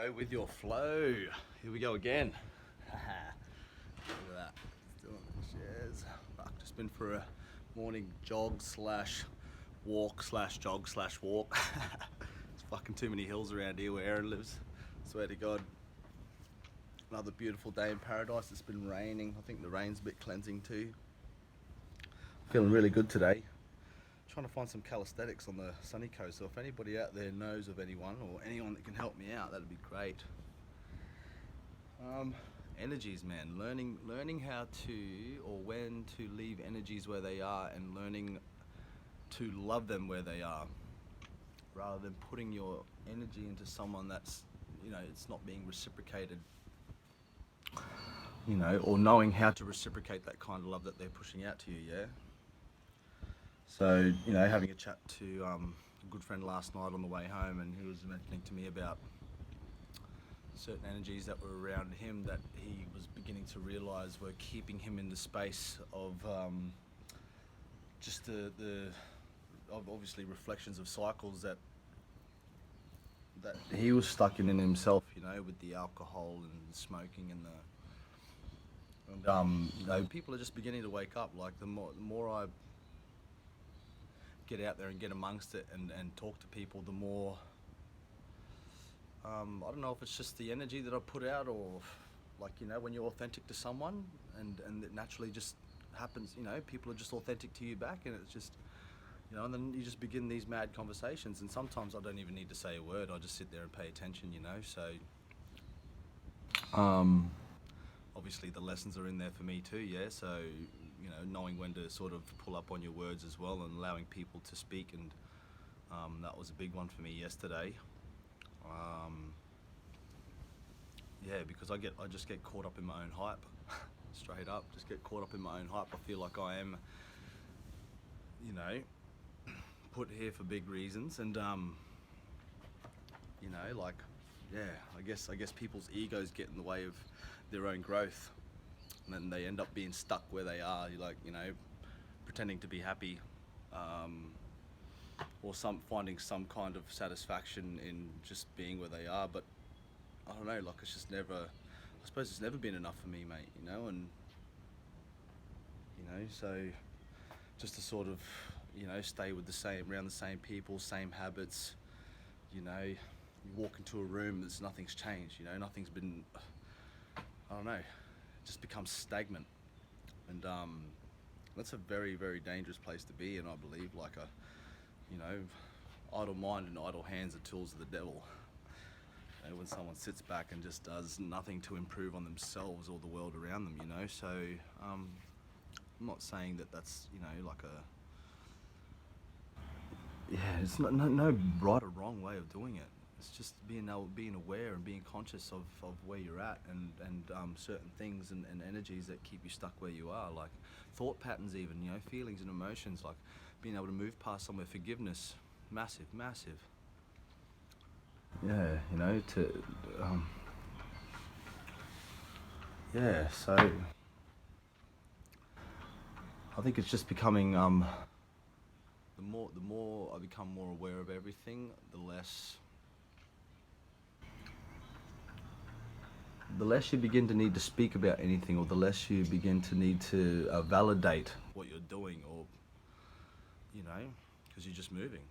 Go with your flow. Here we go again. Look at that. Still on the shares. Fuck, just been for a morning jog slash walk slash jog slash walk. There's fucking too many hills around here where Aaron lives. Swear to God. Another beautiful day in paradise. It's been raining. I think the rain's a bit cleansing too. Feeling really good today. Trying to find some calisthenics on the sunny coast, so if anybody out there knows of anyone or anyone that can help me out, that'd be great. Energies, man. Learning how to or when to leave energies where they are, and learning to love them where they are, rather than putting your energy into someone that's, it's not being reciprocated, or knowing how to reciprocate that kind of love that they're pushing out to you, yeah? So, having a chat to a good friend last night on the way home, and he was mentioning to me about certain energies that were around him that he was beginning to realize were keeping him in the space of just of obviously reflections of cycles that he was stuck in himself, with the alcohol and smoking and people are just beginning to wake up. Like the more I get out there and get amongst it and talk to people, the more I don't know if it's just the energy that I put out, or when you're authentic to someone and it naturally just happens, people are just authentic to you back, and it's just, and then you just begin these mad conversations, and sometimes I don't even need to say a word. I just sit there and pay attention, so obviously the lessons are in there for me too, yeah. So knowing when to sort of pull up on your words as well, and allowing people to speak, and that was a big one for me yesterday. Yeah, because I just get caught up in my own hype. Straight up, just get caught up in my own hype. I feel like I am, put here for big reasons, and yeah, I guess people's egos get in the way of their own growth, and then they end up being stuck where they are, pretending to be happy, or finding some kind of satisfaction in just being where they are. But I don't know, it's just never, I suppose it's never been enough for me, mate, and so just to sort of, stay with around the same people, same habits, you walk into a room, nothing's changed, nothing's been, I don't know, it just becomes stagnant. And that's a very, very dangerous place to be in, I believe. Idle mind and idle hands are tools of the devil. When someone sits back and just does nothing to improve on themselves or the world around them, So I'm not saying that that's, it's no right or wrong way of doing it. It's just being aware and being conscious of where you're at, and certain things and energies that keep you stuck where you are, like thought patterns, even, feelings and emotions, like being able to move past somewhere. Forgiveness, massive. Yeah, yeah, so I think it's just becoming, the more I become more aware of everything, the less you begin to need to speak about anything, or the less you begin to need to validate what you're doing, or, because you're just moving.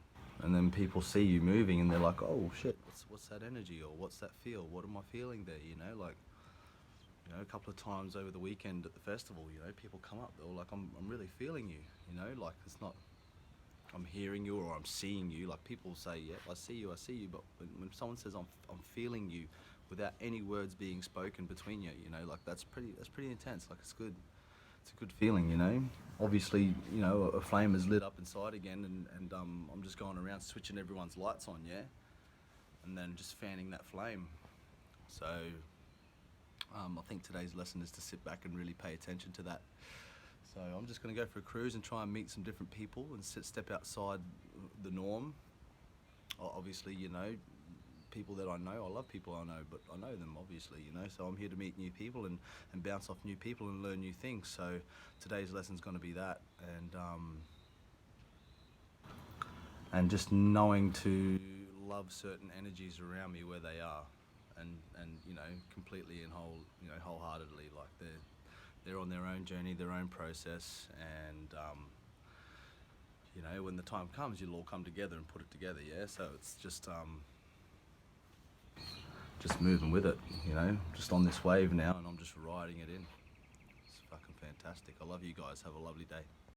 And then people see you moving and they're like, oh shit, what's that energy, or what's that feel? What am I feeling there? A couple of times over the weekend at the festival, people come up, they're like, I'm really feeling you, it's not, I'm hearing you or I'm seeing you. Like, people say, yeah, I see you, but when someone says I'm feeling you without any words being spoken between you, that's pretty intense. It's good. It's a good feeling, Obviously, a flame is lit up inside again, and I'm just going around switching everyone's lights on, yeah, and then just fanning that flame. So I think today's lesson is to sit back and really pay attention to that. So I'm just going to go for a cruise and try and meet some different people and step outside the norm. Obviously, people that I know, I love people I know, but I know them, obviously, so I'm here to meet new people and bounce off new people and learn new things. So today's lesson's going to be that, and just knowing to love certain energies around me where they are, and you know, completely and wholeheartedly. Like they're on their own journey, their own process, and you know, when the time comes, you'll all come together and put it together. Yeah, so it's just moving with it. You know, just on this wave now, and I'm just riding it in. It's fucking fantastic. I love you guys. Have a lovely day.